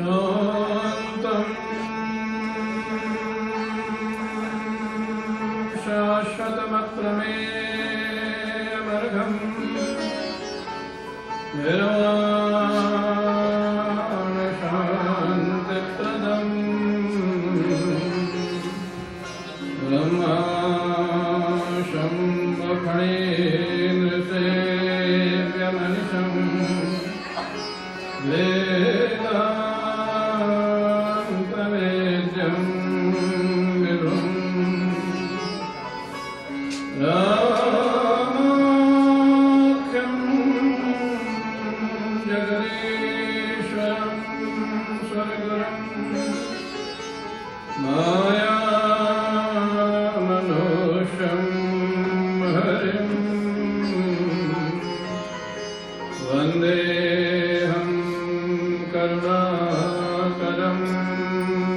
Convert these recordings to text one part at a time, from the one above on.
शान्तं शाश्वतमप्रमेयमर्घम् निर्वाणशान्तिप्रदम् ब्रह्माशम्भफणेन्द्रसेव्यमनिशम् वेदान्तवेद्यं विभुम् रामाख्यं जगदीश्वरं स्वर्गुरुं मायामनुष्यं हरिं वन्देऽहं करुणाकरं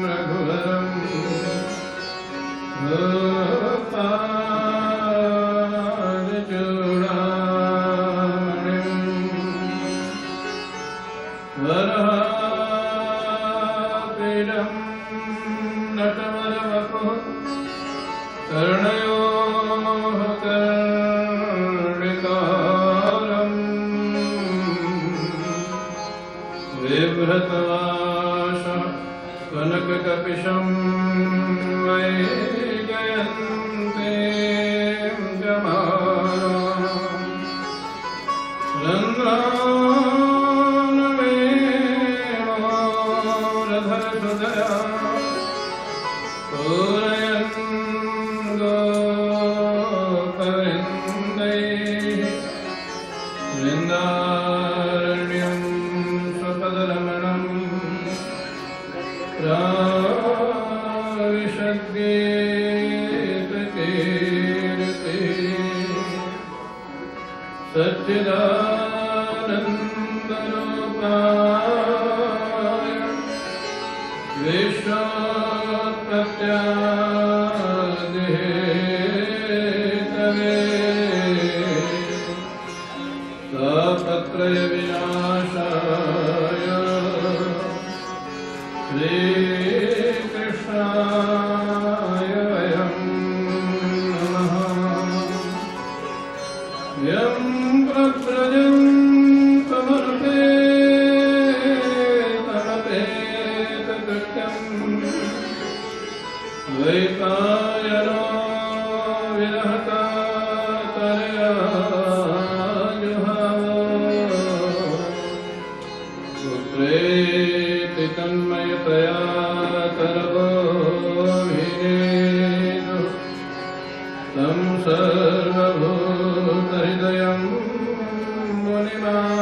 रघुवरं गोपालचूडामणिं वराहपीडं नटवरवपुः कर्णयोः कर्णिकारम् बिभ्रतवास कनककपिशं वैजयन्तीं जमानाम् रन्ध्रानवेणोरधरहृदया पूरयन् गोपविन्दैः वृन्दारण्यं स्वपदरमणम् प्राविशद्गीतकीर्ति सच्चिदानन्दरूपाय विश्वोत्पत्त्यादिहेतवे तापत्रयविनाशाय श्रीकृष्णाय वयं नमः। यं प्रव्रजन्तमनुपेतमपेतकृत्यं द्वैपायनो पुत्रेति तन्मयतया तरवोभिनेदु तं सर्वभूतहृदयं मुनिमानतोऽस्मि।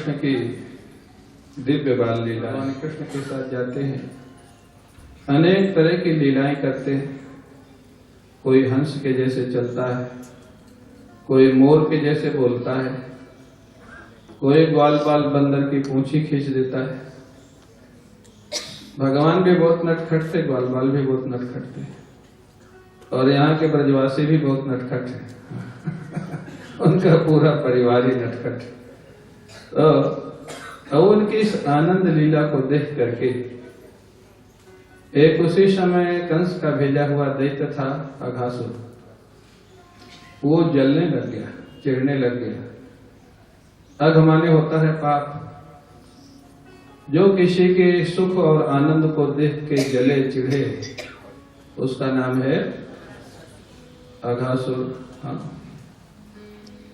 कृष्ण की दिव्य बाल लीला, भगवान कृष्ण के साथ जाते हैं, अनेक तरह की लीलाएं करते हैं। कोई हंस के जैसे चलता है, कोई मोर के जैसे बोलता है, कोई ग्वाल बाल बंदर की पूंछी खींच देता है। भगवान भी बहुत नटखट थे, ग्वाल बाल भी बहुत नटखट थे, और यहाँ के ब्रजवासी भी बहुत नटखट है। उनका पूरा परिवार ही नटखट है। तो उनकी इस आनंद लीला को देख करके एक उसी समय कंस का भेजा हुआ दैत्य था अघासुर, वो जलने लग गया, चिढ़ने लग गया। अघ माने होता है पाप। जो किसी के सुख और आनंद को देख के जले चिढ़े, उसका नाम है अघासुर। हाँ,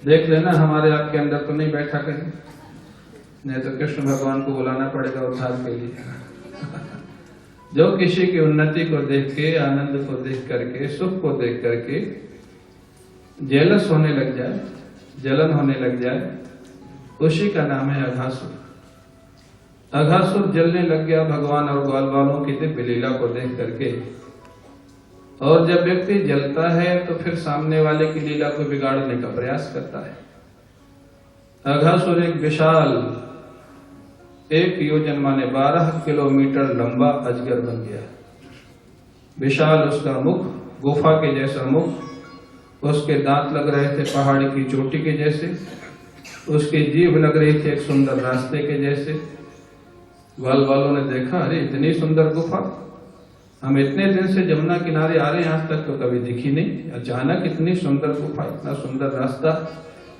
देख लेना, हमारे आपके अंदर तो नहीं बैठा कहीं, नहीं तो कृष्ण भगवान को बुलाना पड़ेगा उद्धार के लिए। जो किसी की उन्नति को देख के, आनंद को देख करके, सुख को देख करके जेलस होने लग जाए, जलन होने लग जाए, उसी का नाम है अघासुर। अघासुर जलने लग गया भगवान और ग्वाल बालों की दिव्य लीला को देख करके। और जब व्यक्ति जलता है तो फिर सामने वाले की लीला को बिगाड़ने का प्रयास करता है। अघासुर एक विशाल, 1 योजन माने 12 किलोमीटर लंबा अजगर बन गया। विशाल उसका मुख, गुफा के जैसा मुख, उसके दांत लग रहे थे पहाड़ी की चोटी के जैसे, उसकी जीभ लग रही थी एक सुंदर रास्ते के जैसे। ग्वाल वालों ने देखा, अरे इतनी सुंदर गुफा, हम इतने दिन से जमुना किनारे आ रहे हैं, आज तक तो कभी दिखी नहीं, अचानक इतनी सुंदर गुफा, इतना सुंदर रास्ता,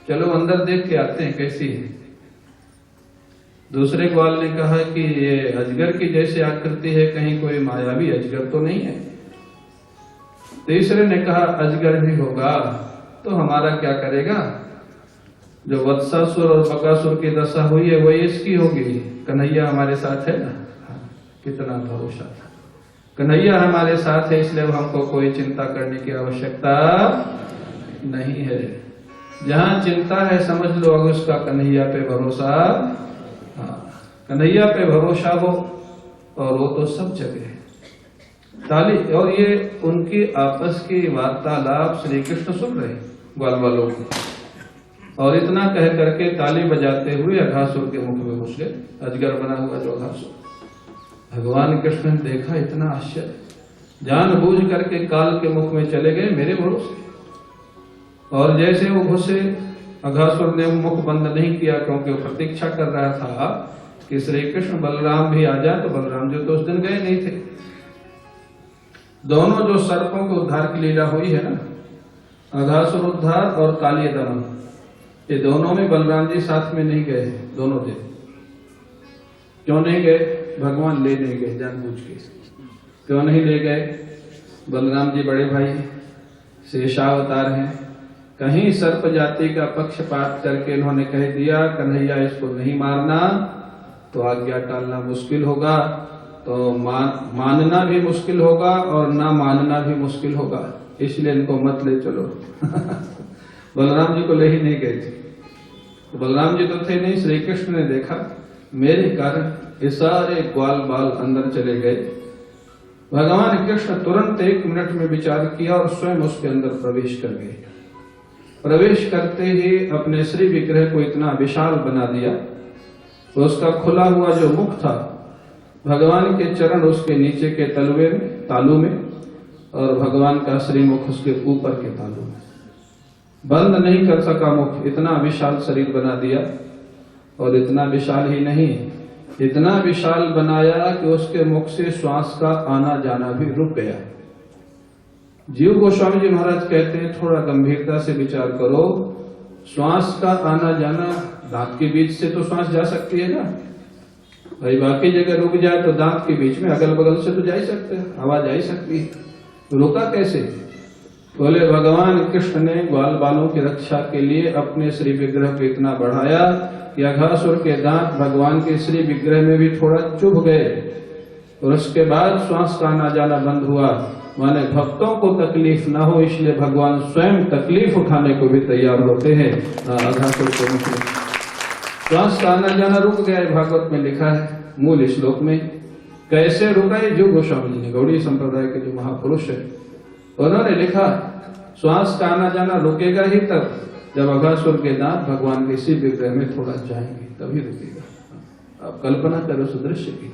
चलो अंदर देख के आते हैं कैसी है। दूसरे ग्वाल ने कहा कि ये अजगर की जैसी आकृति है, कहीं कोई मायावी अजगर तो नहीं है। तीसरे ने कहा अजगर भी होगा तो हमारा क्या करेगा, जो वत्सासुर और बकासुर की दशा हुई है वही इसकी होगी, कन्हैया हमारे साथ है ना। कितना भरोसा था, कन्हैया हमारे साथ है, इसलिए हमको कोई चिंता करने की आवश्यकता नहीं है। जहां चिंता है समझ लो अगर उसका कन्हैया पे भरोसा, कन्हैया पे भरोसा हो, और वो तो सब जगह है। ताली, और ये उनकी आपस की वार्तालाप श्री कृष्ण सुन रहे ग्वाल वालों को, और इतना कह करके ताली बजाते हुए अघासुर के मुख में घुस गए, अजगर बना हुआ जो अघासुर। भगवान कृष्ण ने देखा, इतना आश्चर्य, जानबूझ करके काल के मुख में चले गए मेरे भरोसे। और जैसे वो घुसे, अघासुर ने मुख बंद नहीं किया, क्योंकि वो प्रतीक्षा कर रहा था कि श्री कृष्ण बलराम भी आ जाए। तो बलराम जी तो उस दिन गए नहीं थे। दोनों जो सर्पों के उद्धार की लीला हुई है ना, अघासुर उद्धार और कालिय दमन, ये दोनों में बलराम जी साथ में नहीं गए, दोनों थे। क्यों नहीं गए? भगवान ले नहीं गए जानबूझ के। क्यों नहीं ले गए? बलराम जी बड़े भाई शेषावतार हैं, कहीं सर्प जाति का पक्षपात करके इन्होंने कह दिया कन्हैया इसको नहीं मारना तो आज्ञा टालना मुश्किल होगा, तो मानना भी मुश्किल होगा और ना मानना भी मुश्किल होगा, इसलिए इनको मत ले चलो। बलराम जी को ले ही नहीं गए थे। तो बलराम जी तो थे नहीं, श्री कृष्ण ने देखा मेरे कारण ये सारे ग्वाल बाल अंदर चले गए। भगवान कृष्ण तुरंत 1 मिनट में विचार किया और स्वयं उसके अंदर प्रवेश कर गए। प्रवेश करते ही अपने श्री विग्रह को इतना विशाल बना दिया, तो उसका खुला हुआ जो मुख था, भगवान के चरण उसके नीचे के तलवे में, तालू में, और भगवान का श्रीमुख उसके ऊपर के तालू में। बंद नहीं कर सका मुख, इतना विशाल शरीर बना दिया। और इतना विशाल ही नहीं, इतना विशाल बनाया कि उसके मुख से श्वास का आना जाना भी रुक गया। जीव गोस्वामी जी महाराज कहते हैं, थोड़ा गंभीरता से विचार करो, श्वास का आना जाना दांत के बीच से तो श्वास जा सकती है ना भाई, बाकी जगह रुक जाए तो दांत के बीच में अगल बगल से तो जा ही सकते हैं, आवाज आ ही सकती है, रुका कैसे? बोले भगवान कृष्ण ने ग्वाल बालों की रक्षा के लिए अपने श्री विग्रह को इतना बढ़ाया कि अघासुर के दांत भगवान के श्री विग्रह में भी थोड़ा चुभ गए, और उसके बाद श्वास का आना जाना बंद हुआ। माने भक्तों को तकलीफ ना हो, इसलिए भगवान स्वयं तकलीफ उठाने को भी तैयार होते हैं अघासुर के मुख में। श्वास का आना जाना रुक गया है, भागवत में लिखा है मूल श्लोक में। कैसे रुका है? जो गोस्वामी जी गौड़ीय संप्रदाय के जो महापुरुष है उन्होंने लिखा श्वास का आना जाना रुकेगा ही तब जब अघासुर के दांत भगवान के शिव विग्रह में थोड़ा जाएंगे, तभी रुकेगा। आप कल्पना करो उस दृश्य की,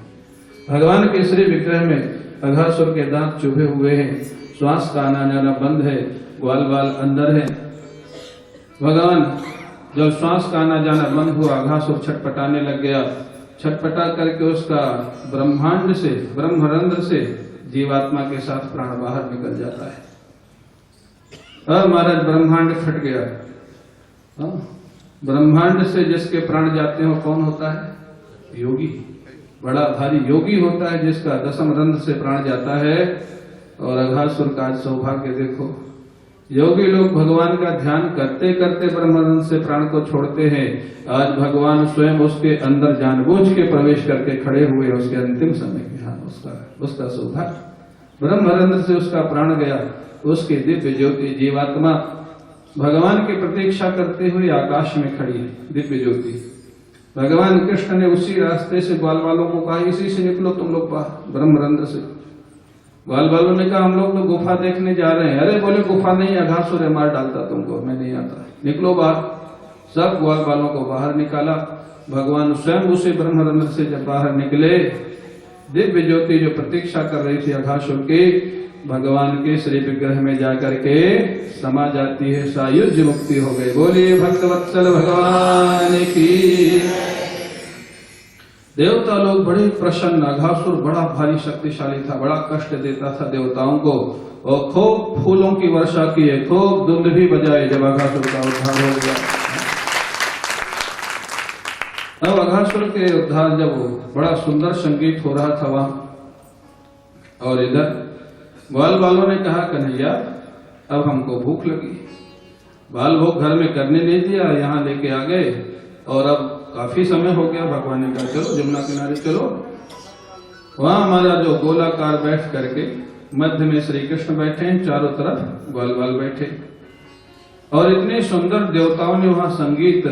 भगवान के श्री विग्रह में अघासुर के दांत चुभे हुए हैं, श्वास का आना जाना बंद है, ग्वाल बाल अंदर है। भगवान जब श्वास का आना जाना बंद हुआ, अघासुर छटपटाने लग गया, छटपटा करके उसका ब्रह्मांड से, ब्रह्मरंध्र से जीवात्मा के साथ प्राण बाहर निकल जाता है। अब महाराज ब्रह्मांड फट गया। ब्रह्मांड से जिसके प्राण जाते हो कौन होता है? योगी। बड़ा भारी योगी होता है जिसका दशम रंध्र से प्राण जाता है। और अघासुर का आज सौभाग्य देखो, योगी लोग भगवान का ध्यान करते करते ब्रह्मरंध्र से प्राण को छोड़ते हैं। आज भगवान स्वयं उसके अंदर जानबूझ के प्रवेश करके खड़े हुए उसके अंतिम समय में। हाँ, उसका सौभाग्य, ब्रह्मरंध्र से उसका प्राण गया, उसकी दिव्य ज्योति जीवात्मा भगवान की प्रतीक्षा करते हुए आकाश में खड़ी है, दिव्य ज्योति। भगवान कृष्ण ने उसी रास्ते से ग्वाल वालों को कहा इसी से निकलो तुम लोग बाहर, ब्रह्मरंध्र से। ग्वाल वालों ने कहा हम लोग तो गुफा देखने जा रहे हैं। अरे बोले गुफा नहीं, अघासुर मार डालता तुमको, मैं नहीं आता, निकलो बाहर। सब ग्वाल वालों को बाहर निकाला। भगवान स्वयं उसी ब्रह्मरंध्र से जब बाहर निकले, दिव्य ज्योति जो प्रतीक्षा कर रही थी अघासुर की, भगवान के श्री विग्रह में जाकर के समा जाती है, सायुज्य मुक्ति हो गई। बोलिए भक्तवत्सल भगवान की। देवता लोग बड़े प्रसन्न, अघासुर बड़ा भारी शक्तिशाली था, बड़ा कष्ट देता था देवताओं को, और खूब फूलों की वर्षा की है, खूब धुंध भी बजाए जब अघासुर का उद्धार हो गया। अब अघासुर के उद्धार जब बड़ा सुंदर संगीत हो रहा था वहां, और इधर ग्वाल वालों ने कहा कन्हैया अब हमको भूख लगी, बाल भोग घर में करने नहीं दिया, यहाँ लेके आ गए, और अब काफी समय हो गया। भगवान ने कहा चलो जमुना किनारे चलो। वहां हमारा जो गोलाकार बैठ करके मध्य में श्री कृष्ण बैठे हैं, चारों तरफ ग्वाल बाल बैठे, और इतने सुंदर देवताओं ने वहां संगीत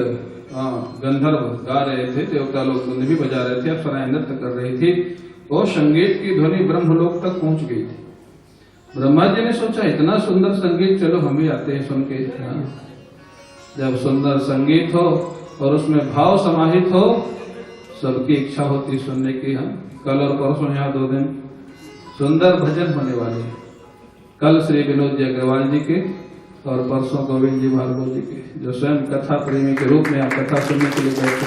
गंधर्व गा रहे थे, देवता लोग धुन भी बजा रहे थे, अप्सराएं नृत्य कर रही थी। वो संगीत की ध्वनि ब्रह्मलोक तक पहुंच गई थी। ब्रह्मा जी ने सोचा इतना सुंदर संगीत, चलो हम भी आते हैं सुन के। जब सुंदर संगीत हो और उसमें भाव समाहित हो, सबकी इच्छा होती सुनने की। हम कल और परसों यहाँ 2 दिन सुंदर भजन होने वाले हैं। कल श्री विनोद जी अग्रवाल जी के और परसों गोविंद जी भार्गव जी के, जो स्वयं कथा प्रेमी के रूप में आप कथा सुनने के लिए बैठे।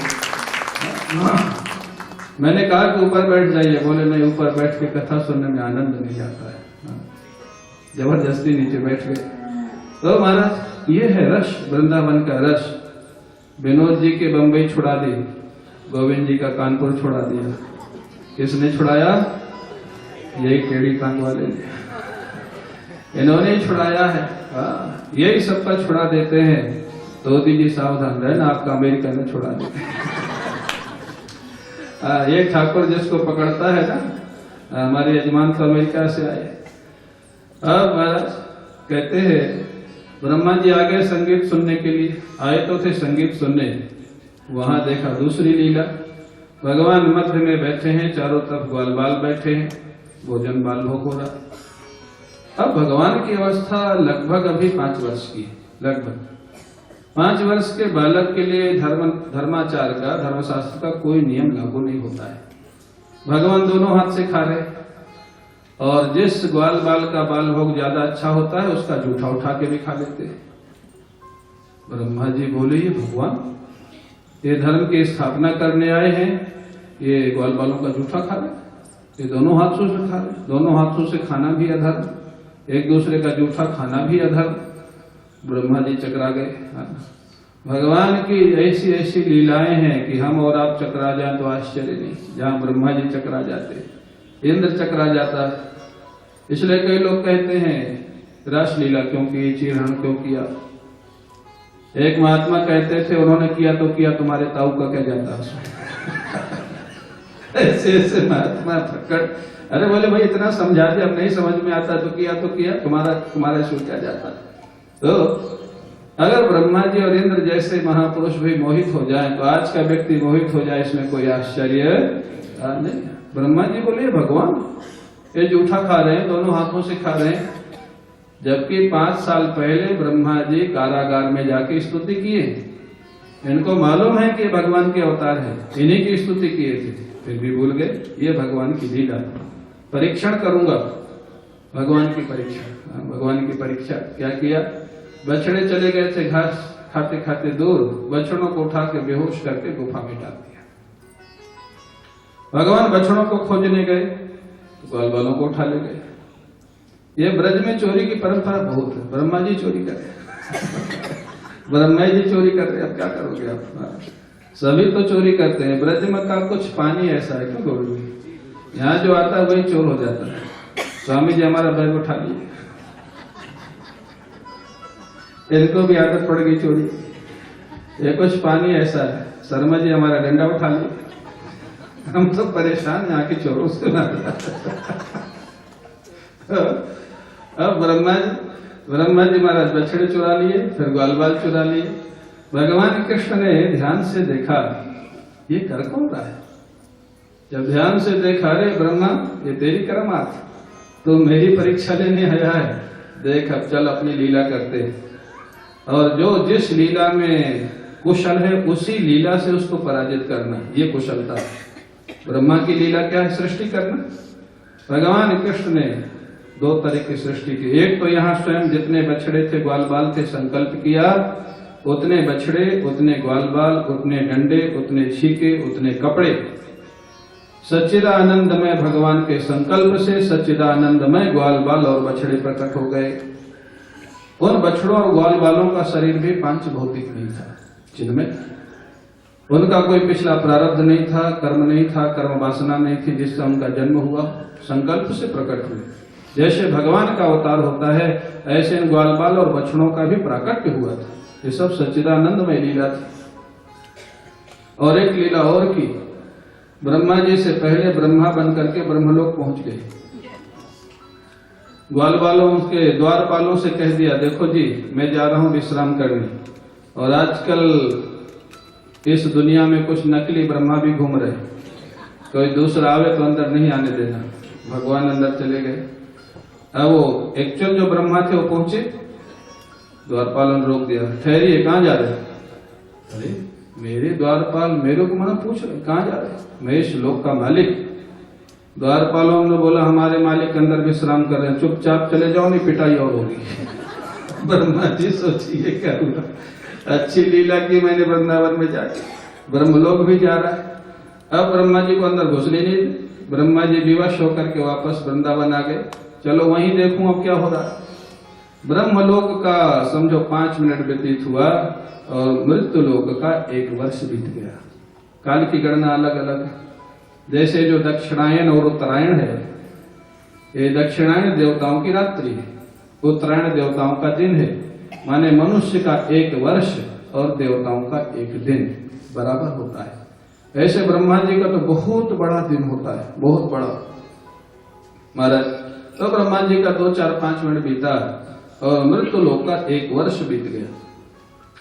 मैंने कहा कि ऊपर बैठ जाइए, बोले नहीं ऊपर बैठ के कथा सुनने में आनंद नहीं आता है। जबरदस्ती नीचे बैठ गए। तो महाराज ये है रस, वृंदावन का रस। विनोद जी के बंबई छुड़ा दी, गोविंद जी का कानपुर छुड़ा दिया। किसने छुड़ाया? यही टेढ़ी कान वाले ने, इन्होंने ही छुड़ाया है। यही सबका छुड़ा देते हैं। तो दीजिए सावधान रहना, आपका अमेरिका में छुड़ा देते ये ठाकुर जिसको पकड़ता है ना, हमारे यजमान तो अमेरिका से आए। अब महाराज कहते हैं ब्रह्मा जी आ गए संगीत सुनने के लिए, आए तो थे संगीत सुनने। वहां देखा दूसरी लीला, भगवान मध्य में बैठे हैं, चारों तरफ ग्वाल बाल बैठे हैं, भोजन बाल भोग हो रहा। अब भगवान की अवस्था लगभग अभी 5 वर्ष की, लगभग 5 वर्ष के बालक के लिए धर्माचार का, धर्मशास्त्र का कोई नियम लागू नहीं होता है। भगवान दोनों हाथ से खा रहे, और जिस ग्वाल बाल का बाल भोग ज्यादा अच्छा होता है उसका जूठा उठा के भी खा लेते हैं। ब्रह्मा जी बोले ये भगवान, ये धर्म की स्थापना करने आए हैं, ये ग्वाल बालों का जूठा खा रहे, ये दोनों हाथों से खा रहे, दोनों हाथों से खाना भी अधर्म, एक दूसरे का जूठा खाना भी अधर्म। ब्रह्मा जी चकरा गए। भगवान की ऐसी ऐसी लीलाएं हैं कि हम और आप चकरा जाए तो आश्चर्य नहीं। जहां ब्रह्मा जी चकरा जाते, इंद्र चकरा जाता है। इसलिए कई लोग कहते हैं रास लीला क्यों की, चीरहरण क्यों किया। एक महात्मा कहते थे उन्होंने किया तो किया, तुम्हारे ताऊ का क्या जाता ऐसे ऐसे महात्मा प्रकट। अरे बोले भाई इतना समझा दिया, अब नहीं समझ में आता तो किया, तुम्हारा इसमें क्या जाता। तो अगर ब्रह्मा जी और इंद्र जैसे महापुरुष भी मोहित हो जाए तो आज का व्यक्ति मोहित हो जाए, इसमें कोई आश्चर्य नहीं। ब्रह्मा जी बोले भगवान ये जूठा खा रहे हैं, दोनों हाथों से खा रहे हैं, जबकि 5 साल पहले ब्रह्मा जी कारागार में जाके स्तुति किए। इनको मालूम है कि भगवान के अवतार है, इन्हीं की स्तुति किए थे, फिर भी भूल गए। ये भगवान की लीला। परीक्षण करूंगा, भगवान की परीक्षा। भगवान की परीक्षा क्या किया? बछड़े चले गए थे घास खाते खाते दूर, बछड़ों को उठा के बेहोश करके गुफा में डाल दिया। भगवान बछड़ों को खोजने गए, ग्वाल बालों को उठा ले गए। ये ब्रज में चोरी की परंपरा बहुत है। ब्रह्मा जी चोरी कर रहे ब्रह्मा जी चोरी कर रहे, अब क्या करोगे आप? सभी तो चोरी करते हैं। ब्रज में का कुछ पानी ऐसा है, क्यों करोगे? यहाँ जो आता है वही चोर हो जाता है। स्वामी जी हमारा बैग उठा लिए, इनको भी आदत पड़ गई चोरी। ये कुछ पानी ऐसा है, शर्मा जी हमारा डंडा उठा लिए। हम तो परेशान यहाँ के चोरों से। अब ब्रह्मा जी महाराज बछड़े चुरा लिए, फिर ग्वाल बाल चुरा लिए। भगवान कृष्ण ने ध्यान से देखा, ये कर कौन रहा है? जब ध्यान से देखा, अरे ब्रह्मा ये तेरी करामात, तो मेरी परीक्षा लेने आया है, देख अब चल अपनी लीला करते हैं। और जो जिस लीला में कुशल है उसी लीला से उसको पराजित करना, ये कुशलता है। ब्रह्मा की लीला क्या है? सृष्टि करना। भगवान कृष्ण ने 2 तरह की सृष्टि की। एक तो यहाँ स्वयं जितने बछड़े थे, ग्वाल बाल थे, संकल्प किया, उतने बछड़े, उतने ग्वाल बाल, उतने डंडे, उतने छीके, उतने कपड़े। सच्चिदानंदमय भगवान के संकल्प से सच्चिदानंदमय ग्वाल बाल और बछड़े प्रकट हो गए। उन बछड़ों और ग्वाल बालों का शरीर भी पांच भौतिक नहीं था, चिन्मय। उनका कोई पिछला प्रारब्ध नहीं था, कर्म नहीं था, कर्म वासना नहीं थी जिससे उनका जन्म हुआ, संकल्प से प्रकट हुए। जैसे भगवान का अवतार होता है, ऐसे इन ग्वाल बाल और बछड़ों का भी प्राकट्य हुआ था। ये सब सच्चिदानंदमय लीला थी। और एक लीला और की, ब्रह्मा जी से पहले ब्रह्मा बन करके ब्रह्मलोक पहुंच गए। ग्वाल बालों के द्वारपालों से कह दिया, देखो जी मैं जा रहा हूं विश्राम करने। और आजकल इस दुनिया में कुछ नकली ब्रह्मा भी घूम रहे, कोई दूसरा आवे तो अंदर नहीं आने देना। भगवान अंदर चले गए। अब वो एक्चुअल जो ब्रह्मा थे वो पहुंचे, द्वारपालों ने रोक दिया, ठहरिए कहाँ जा रहे? अरे मेरे द्वारपाल मेरे को मना पूछ रहे, कहाँ जा रहे? मैं इस लोक का मालिक। द्वारपालों ने बोला हमारे मालिक अंदर विश्राम कर रहे हैं, चुपचाप चले जाओ नहीं पिटाई और होगी। ब्रह्मा जी सोचिए क्या हुआ, अच्छी लीला की मैंने वृंदावन में जाके, ब्रह्मलोक भी जा रहा है। अब ब्रह्मा जी को अंदर घुसने नहीं, ब्रह्मा जी विवश होकर के वापस वृंदावन आ गए। चलो वहीं देखूं अब क्या हो रहा है। ब्रह्मलोक का समझो 5 मिनट व्यतीत हुआ और मृत्यु लोक का 1 वर्ष बीत गया। काल की गणना अलग अलग है। जैसे जो दक्षिणायन और उत्तरायण है, ये दक्षिणायन देवताओं की रात्रि है, उत्तरायण देवताओं का दिन है। माने मनुष्य का 1 वर्ष और देवताओं का 1 दिन बराबर होता है। ऐसे ब्रह्मा जी का तो बहुत बड़ा दिन होता है, बहुत बड़ा। महाराज तो ब्रह्मा जी का 2, 4, 5 मिनट बीता और मृत्यु लोक का 1 वर्ष बीत गया।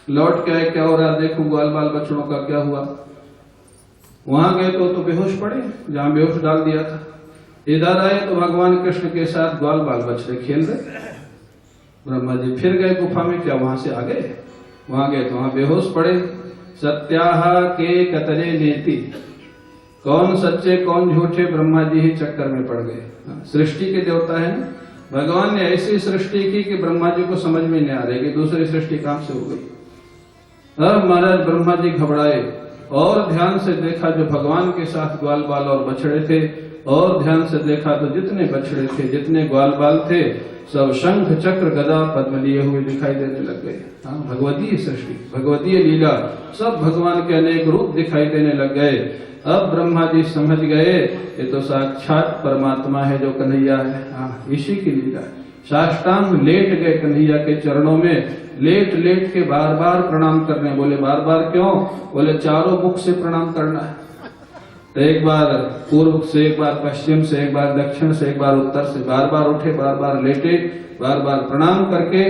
लौट के आए, क्या हो रहा देखो, ग्वाल बाल बछड़ों का क्या हुआ। वहां गए तो बेहोश पड़े, जहां बेहोश डाल दिया था। इधर आए तो भगवान कृष्ण के साथ ग्वाल बाल बछड़े खेल रहे। ब्रह्मा जी फिर गए गुफा में, क्या वहां से आ गए? वहां गए तो वहां बेहोश पड़े। सत्याह के कतरे नेति, कौन सच्चे कौन झूठे, ब्रह्मा जी ही चक्कर में पड़ गए। सृष्टि के देवता है ना, भगवान ने ऐसी सृष्टि की कि ब्रह्मा जी को समझ में नहीं आ रही कि दूसरी सृष्टि कहां से हो गई। अब महाराज ब्रह्मा जी घबराए और ध्यान से देखा जो भगवान के साथ ग्वाल बाल और बछड़े थे, और ध्यान से देखा तो जितने बछड़े थे, जितने ग्वाल बाल थे, सब शंख चक्र गदा पद्म लिए हुए दिखाई देने लग गए। भगवतीय सृष्टि, भगवतीय लीला, सब भगवान के अनेक रूप दिखाई देने लग गए। अब ब्रह्मा जी समझ गए ये तो साक्षात परमात्मा है जो कन्हैया है। इसी की लीला। साष्टांग लेट गए कन्हैया के चरणों में, लेट लेट के बार बार प्रणाम करने। बोले बार बार क्यों? बोले चारों मुख से प्रणाम करना है। तो एक बार पूर्व से, एक बार पश्चिम से, एक बार दक्षिण से, एक बार उत्तर से, बार बार उठे, बार बार लेटे, बार बार प्रणाम करके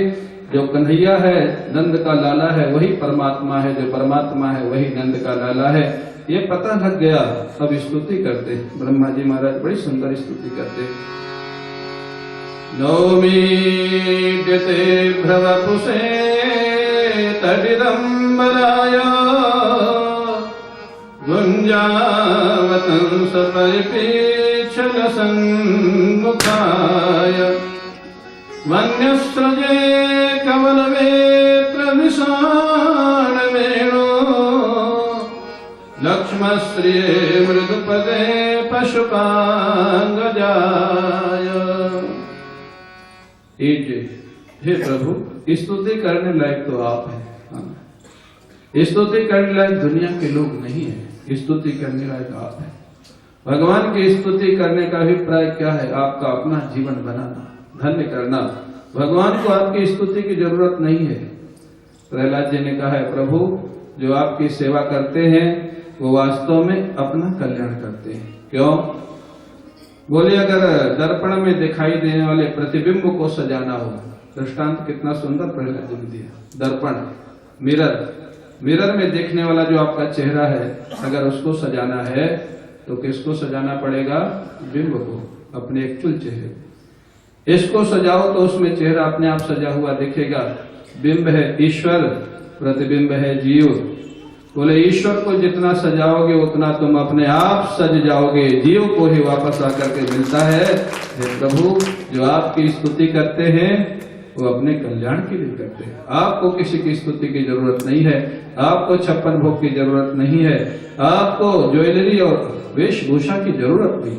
जो कन्हैया है, नंद का लाला है, वही परमात्मा है, जो परमात्मा है वही नंद का लाला है। ये पता लग गया। अब स्तुति करते ब्रह्मा जी महाराज, बड़ी सुंदर स्तुति करते। नौमीड्यते भ्रवपुषे तडिदम्बराय गुञ्जावतंस परिपेक्षल सन्मुखाय वन्यस्रजे कवलवेत्र विषाणवेणो लक्ष्मश्रिये मृदुपदे पशुपांगजाय। हे प्रभु, स्तुति करने लायक तो आप हैं, स्तुति करने लायक दुनिया के लोग नहीं है, स्तुति करने लायक आप हैं। भगवान की स्तुति करने का अभिप्राय क्या है? आपका अपना जीवन बनाना, धन्य करना। भगवान को आपकी स्तुति की जरूरत नहीं है। प्रहलाद जी ने कहा है, प्रभु जो आपकी सेवा करते हैं वो वास्तव में अपना कल्याण करते हैं। क्यों? बोले अगर दर्पण में दिखाई देने वाले प्रतिबिंब को सजाना हो, दृष्टांत कितना सुंदर प्रहलाद जी ने दिया। दर्पण, मिरर में देखने वाला जो आपका चेहरा है, अगर उसको सजाना है तो किसको सजाना पड़ेगा? बिंब को, अपने एक्चुअल चेहरे। इसको सजाओ तो उसमें चेहरा अपने आप सजा हुआ दिखेगा। बिंब है ईश्वर, प्रतिबिंब है जीव। बोले ईश्वर को जितना सजाओगे उतना तुम अपने आप सज जाओगे, जीव को ही वापस आकर के मिलता है। हे प्रभु, जो आपकी स्तुति करते हैं वो अपने कल्याण के लिए करते हैं। आपको किसी की स्तुति की जरूरत नहीं है, आपको 56 भोग की जरूरत नहीं है, आपको ज्वेलरी और वेशभूषा की जरूरत नहीं।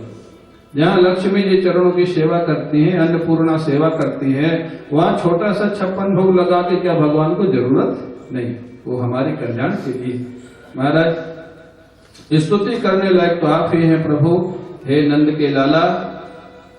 जहाँ लक्ष्मी जी चरणों की सेवा करती हैं, अन्नपूर्णा सेवा करती हैं, वहाँ छोटा सा 56 भोग लगा के क्या भगवान को जरूरत नहीं? वो हमारे कल्याण के लिए। महाराज, स्तुति करने लायक तो आप ही हैं प्रभु। हे नंद के लाला,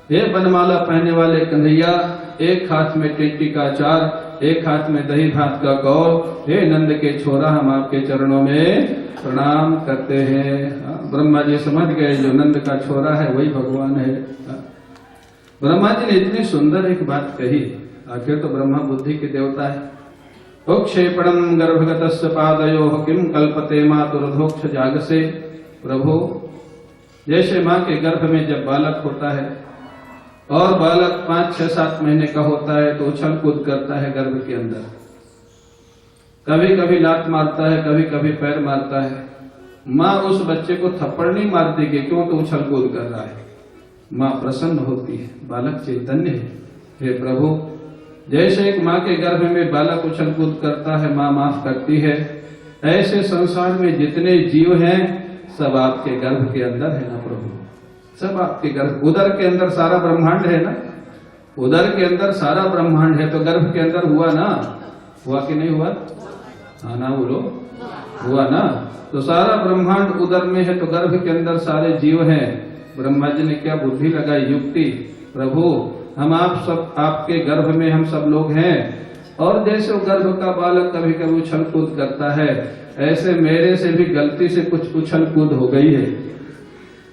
हे बनमाला पहनने वाले कन्हैया, एक हाथ में टेंटी का अचार, एक हाथ में दही भात का कौल। हे नंद के छोरा, हम आपके चरणों में प्रणाम करते हैं। ब्रह्मा जी समझ गए जो नंद का छोरा है वही भगवान है। ब्रह्मा जी ने इतनी सुंदर एक बात कही, आखिर तो ब्रह्मा बुद्धि के देवता है। उपक्षेपणम गर्भगतस्य पादयोः किम कल्पते मातुर्धोक्ष जागसे। प्रभु, जैसे माँ के गर्भ में जब बालक होता है और बालक 5, 6, 7 महीने का होता है तो उछल कूद करता है गर्भ के अंदर, कभी कभी लात मारता है, कभी कभी पैर मारता है। माँ उस बच्चे को थप्पड़ नहीं मारती कि क्यों तो उछल कूद कर रहा है। माँ प्रसन्न होती है, बालक चैतन्य है। हे प्रभु, जैसे एक माँ के गर्भ में बालक उछल कूद करता है, माँ माफ करती है, ऐसे संसार में जितने जीव हैं सब आपके गर्भ के अंदर है ना प्रभु, सब आपके गर्भ। उदर के अंदर सारा ब्रह्मांड है ना, उदर के अंदर सारा ब्रह्मांड है, तो गर्भ के अंदर हुआ ना, हुआ कि नहीं हुआ? हाँ ना बोलो, हुआ ना। तो सारा ब्रह्मांड उदर में है तो गर्भ के अंदर सारे जीव हैं। ब्रह्मा जी ने क्या बुद्धि लगाई, युक्ति। प्रभु, हम आप सब आपके गर्भ में हम सब लोग हैं, और जैसे वो गर्भ का बालक कभी कभी उछल कूद करता है, ऐसे मेरे से भी गलती से कुछ उछल कूद हो गई है,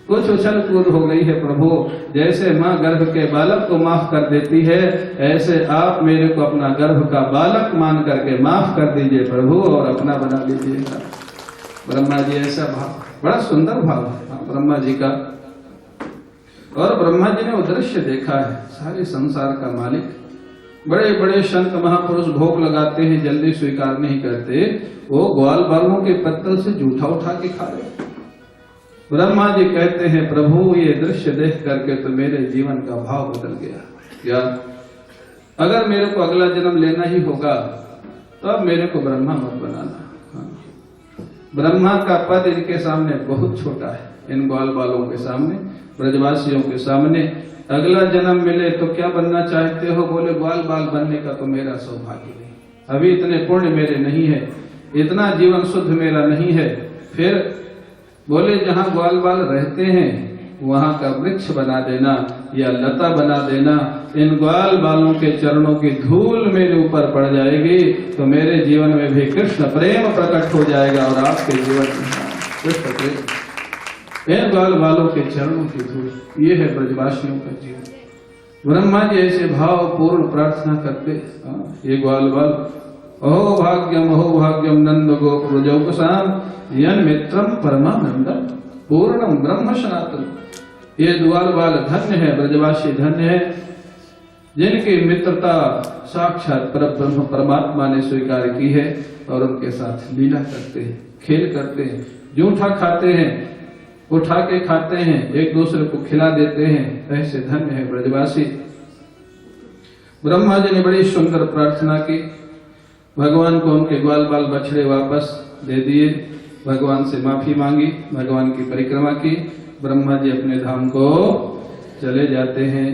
कुछ उछल कूद हो गई है प्रभु। जैसे माँ गर्भ के बालक को माफ कर देती है, ऐसे आप मेरे को अपना गर्भ का बालक मान करके माफ कर दीजिए प्रभु, और अपना बना लीजिएगा। ब्रह्मा जी ऐसा भाव, बड़ा सुंदर भाव है ब्रह्मा जी का। और ब्रह्मा जी ने वो दृश्य देखा है, सारे संसार का मालिक। बड़े बड़े संत महापुरुष भोग लगाते हैं, जल्दी स्वीकार नहीं करते, वो ग्वाल बालों के पत्तल से जूठा उठा के खा रहे। ब्रह्मा जी कहते हैं, प्रभु ये दृश्य देख करके तो मेरे जीवन का भाव बदल गया। क्या? अगर मेरे को अगला जन्म लेना ही होगा तो अब मेरे को ब्रह्मा मत बनाना। ब्रह्मा का पद इनके सामने बहुत छोटा है, इन ग्वाल बालों के सामने, ब्रजवासियों के सामने। अगला जन्म मिले तो क्या बनना चाहते हो? बोले ग्वाल बाल बनने का तो मेरा सौभाग्य नहीं, अभी इतने पुण्य मेरे नहीं है, इतना जीवन शुद्ध मेरा नहीं है। फिर बोले जहाँ ग्वाल बाल रहते हैं वहां का वृक्ष बना देना या लता बना देना, इन ग्वाल बालों के चरणों की धूल मेरे ऊपर पड़ जाएगी तो मेरे जीवन में भी कृष्ण प्रेम प्रकट हो जाएगा, और आपके जीवन में कृष्ण प्रेम। इन ग्वाल बालों के चरणों की धूल, ये है ब्रजवासियों का जीवन। ब्रह्मा जी ऐसे भाव पूर्ण प्रार्थना करते। ये ग्वाल बाल अहो भाग्यम नंद गोप ब्रजौकसाम यन मित्रम परमानंद पूर्णम ब्रह्म सनातन। ये ग्वाल बाल धन्य है, ब्रजवासी धन्य है, जिनकी मित्रता साक्षात परब्रह्म परमात्मा ने स्वीकार की है और उनके साथ लीला करते हैं, खेल करते हैं, जूठा खाते हैं, उठा के खाते हैं, एक दूसरे को खिला देते हैं। ऐसे धन्य है ब्रजवासी। ब्रह्मा जी ने बड़ी सुंदर प्रार्थना की, भगवान को उनके ग्वाल बाल बछड़े वापस दे दिए, भगवान से माफी मांगी, भगवान की परिक्रमा की, ब्रह्मा जी अपने धाम को चले जाते हैं।